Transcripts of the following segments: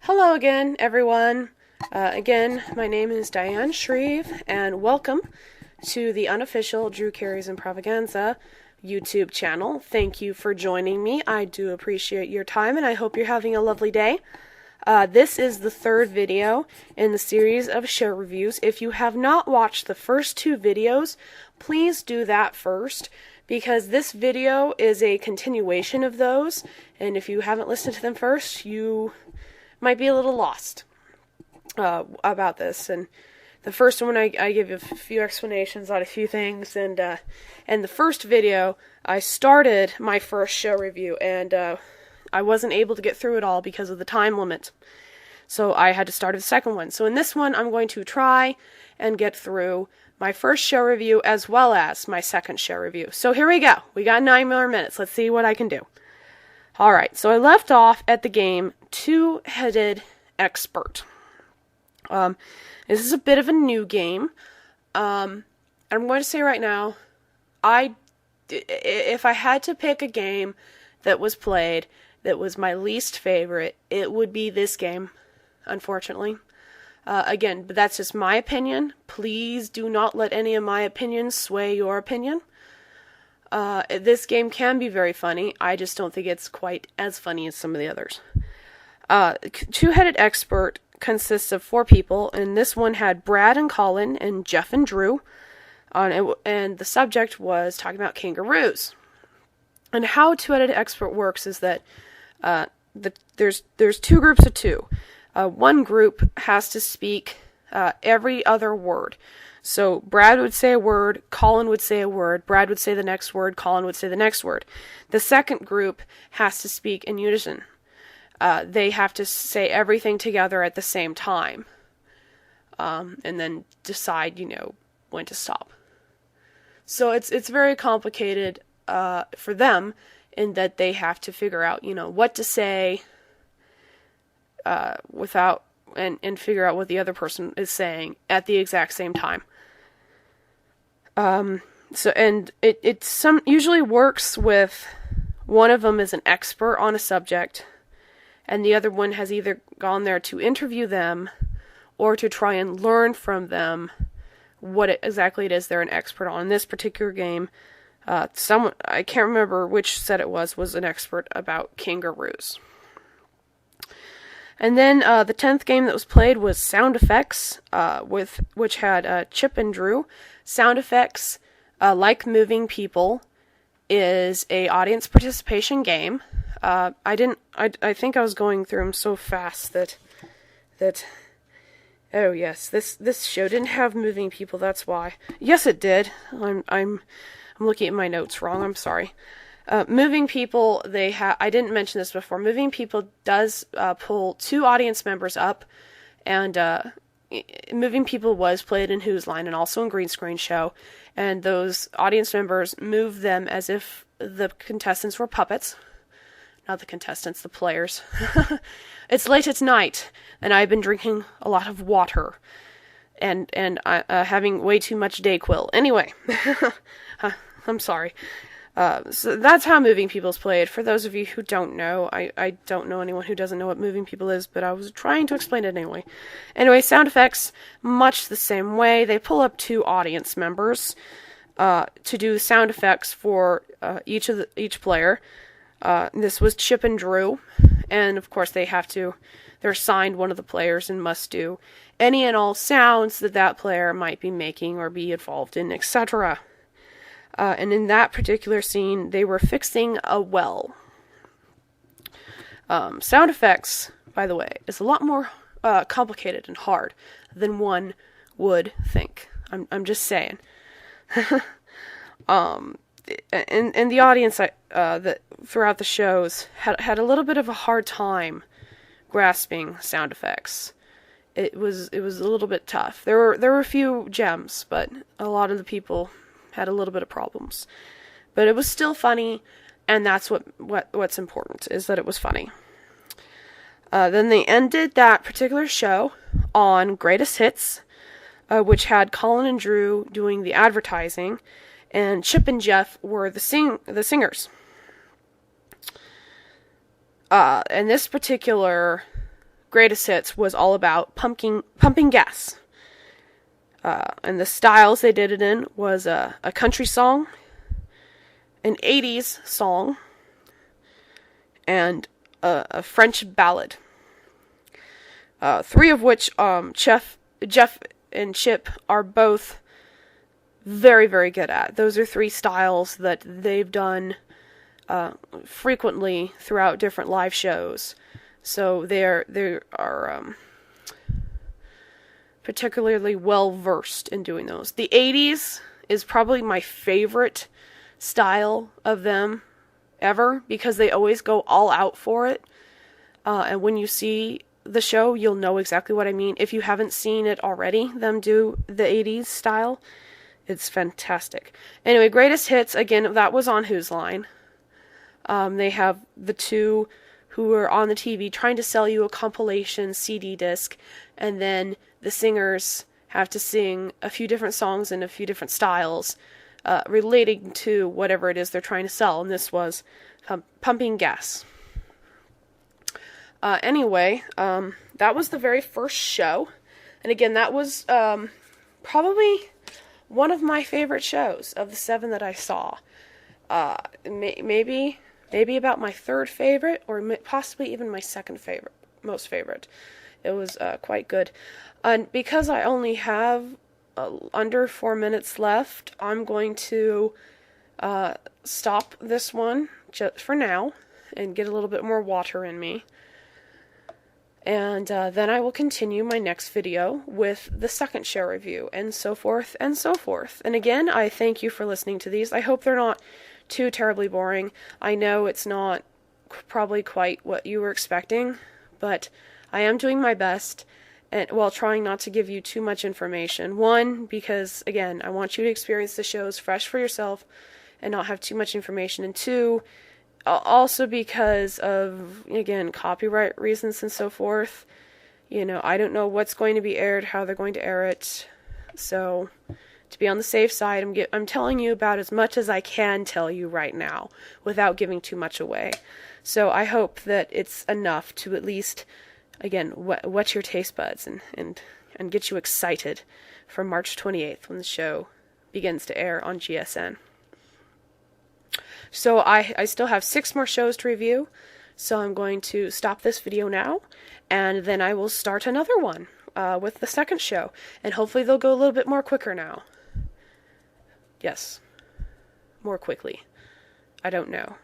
Hello again, everyone. Again, my name is Diane Shreve, and welcome to the unofficial Drew Carey's Improv-A-Ganza YouTube channel. Thank you for joining me. I do appreciate your time, and I hope you're having a lovely day. This is the third video in the series of show reviews. If you have not watched the first two videos, please do that first, because this video is a continuation of those, and if you haven't listened to them first, you might be a little lost about this. And the first one, I give a few explanations on a few things, and the first video, I started my first show review, and I wasn't able to get through it all because of the time limit. So I had to start the second one. So in this one, I'm going to try and get through my first show review as well as my second show review. So here we go. We got 9 more minutes. Let's see what I can do. Alright, so I left off at the game Two-Headed Expert. This is a bit of a new game. I'm going to say right now, if I had to pick a game that was played that was my least favorite, it would be this game, unfortunately. Again, but that's just my opinion. Please do not let any of my opinions sway your opinion. This game can be very funny. I just don't think it's quite as funny as some of the others. Two-Headed Expert consists of 4 people, and this one had Brad and Colin and Jeff and Drew on it, and the subject was talking about kangaroos. And how Two-Headed Expert works is that there's 2 groups of 2. One group has to speak every other word. So Brad would say a word, Colin would say a word, Brad would say the next word, Colin would say the next word. The second group has to speak in unison. They have to say everything together at the same time. And then decide, when to stop. So it's very complicated for them in that they have to figure out, what to say without and figure out what the other person is saying at the exact same time. It usually works with one of them is an expert on a subject, and the other one has either gone there to interview them or to try and learn from them what exactly it is they're an expert on. In this particular game, someone, I can't remember which set it was an expert about kangaroos. And then the 10th game that was played was Sound Effects, which had Chip and Drew. Sound Effects, like Moving People, is a audience participation game. I think I was going through them so fast that oh yes, this show didn't have Moving People. That's why. Yes, it did. I'm looking at my notes wrong. I'm sorry. Moving People, I didn't mention this before. Moving People does pull 2 audience members up, and Moving People was played in Whose Line and also in Green Screen Show, and those audience members move them as if the contestants were puppets. Not the contestants, the players. It's late at night, and I've been drinking a lot of water, and having way too much Dayquil. Anyway, I'm sorry. So that's how Moving People is played. For those of you who don't know, I don't know anyone who doesn't know what Moving People is, but I was trying to explain it anyway. Anyway, Sound Effects, much the same way. They pull up 2 audience members to do sound effects for each player. This was Chip and Drew, and of course they're assigned one of the players and must do any and all sounds that player might be making or be involved in, etc. And in that particular scene, they were fixing a well. Sound effects, by the way, is a lot more complicated and hard than one would think. I'm just saying. And the audience that throughout the shows had a little bit of a hard time grasping sound effects. it was a little bit tough. There were a few gems, but a lot of the people had a little bit of problems. But it was still funny, and that's what's important, is that it was funny. Then they ended that particular show on Greatest Hits, which had Colin and Drew doing the advertising, and Chip and Jeff were the singers. And this particular Greatest Hits was all about pumping gas. And the styles they did it in was a country song, an 80s song, and a French ballad. Three of which Jeff and Chip are both very, very good at. Those are three styles that they've done frequently throughout different live shows. So they are particularly well versed in doing those. The 80s is probably my favorite style of them ever, because they always go all out for it. And when you see the show, you'll know exactly what I mean. If you haven't seen it already, them do the 80s style, it's fantastic. Anyway, Greatest Hits, again, that was on Whose Line. They have the two who are on the TV trying to sell you a compilation CD disc, and then the singers have to sing a few different songs in a few different styles relating to whatever it is they're trying to sell, and this was pumping gas. Anyway, that was the very first show, and again, that was probably one of my favorite shows of the 7 that I saw. Maybe about my third favorite, or possibly even my second favorite, most favorite. It was quite good. And because I only have under 4 minutes left, I'm going to stop this one just for now and get a little bit more water in me. And then I will continue my next video with the second show review, and so forth and so forth. And again, I thank you for listening to these. I hope they're not too terribly boring. I know it's not probably quite what you were expecting, but I am doing my best, and while trying not to give you too much information. One, because again, I want you to experience the shows fresh for yourself and not have too much information. And two, also because of, again, copyright reasons and so forth. You know, I don't know what's going to be aired, how they're going to air it. So, to be on the safe side, I'm telling you about as much as I can tell you right now without giving too much away. So I hope that it's enough to at least, again, whet your taste buds and get you excited for March 28th when the show begins to air on GSN. So I still have 6 more shows to review, so I'm going to stop this video now, and then I will start another one with the second show, and hopefully they'll go a little bit more quicker now. Yes, more quickly. I don't know.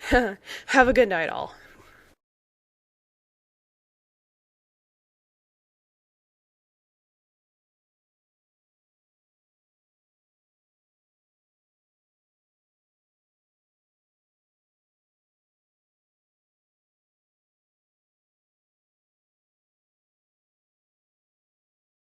Have a good night, all.